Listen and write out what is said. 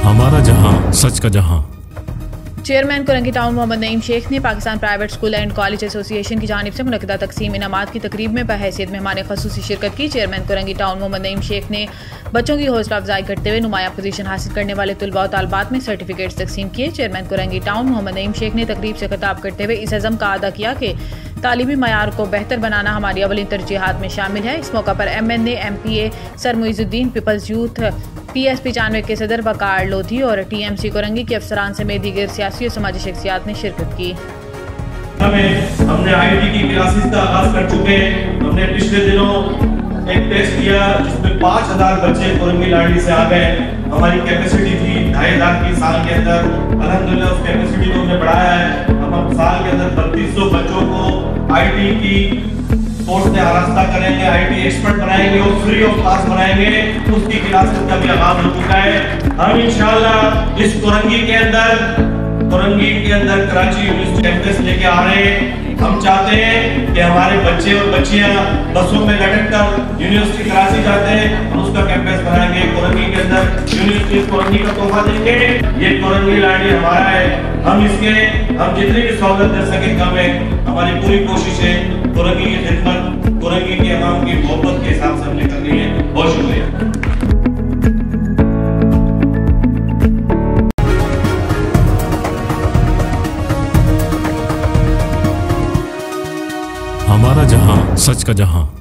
हमारा जहां, सच का जहां। चेयरमैन कुरंगी टाउन मोहम्मद नईम शेख ने Pakistan private school and college association की जानिब से मुनक़दा तकसीम इनामात की तकरीब में बहैसियत मेहमान ख़ुसूसी शिरकत की। चेयरमैन कुरंगी टाउन मोहम्मद नईम शेख ने बच्चों की हौसला अफजाई करते हुए नुमाया पोजीशन हासिल करने वाले तलबा और तालबात में सर्टिफिकेट्स तकसीम किए। चेयरमैन कुरंगी टाउन मोहम्मद नईम शेख ने तकरीब से खिताब करते हुए इस अज़म का अदा किया कि तालीमी मयार को बेहतर बनाना हमारी अवलिन तरजीहात में शामिल है। इस मौका पर MNA MPA sir Muizuddin, People's Youth PSP 95 के सदर वकार लोधी और TMC कुरंगी के अफसरान समेत दीगर सियासी और समाजी शख्सियात ने शिरकत की। हमने IT की क्लासेस का आगाज कर चुके हैं। हमने पिछले दिनों एक टेस्ट किया जिसमें 5000 बच्चे कुरंगी लाडली से आ गए। हमारी कैपेसिटी थी 2500 की साल के अंदर। अल्हम्दुलिल्लाह उस कैपेसिटी को हमने बढ़ाया है। हम साल के अंदर 3200 बच्चों को IT की कोर्स में आरास्ता करेंगे, IT एक्सपर्ट बनाएंगे और फ्री ऑफ कॉस्ट बनाएंगे। उसकी क्लासेस का भी आगाज हो चुका है। हम इंशाल्लाह इस कुरंगी के अंदर कराची यूनिवर्सिटी कैंपस लेके आ रहे हैं। हम चाहते हैं कि हमारे बच्चे और बच्चियां बसों में लटक कर यूनिवर्सिटी कराची जाते हैं, हम उसका कैंपस बनाएंगे। कुरंगी के अंदर यूनिवर्सिटी कुरंगी का तोहफा देंगे। ये कुरंगी लाडली हमारा है। हम जितनी भी सहूलत दे सके कम है। हमारी पूरी कोशिश है कुरंगी की खिदमत, कुरंगी के अवाम की मोहब्बत के हिसाब से हमने करनी है। बहुत शुक्रिया। हमारा जहां, सच का जहां।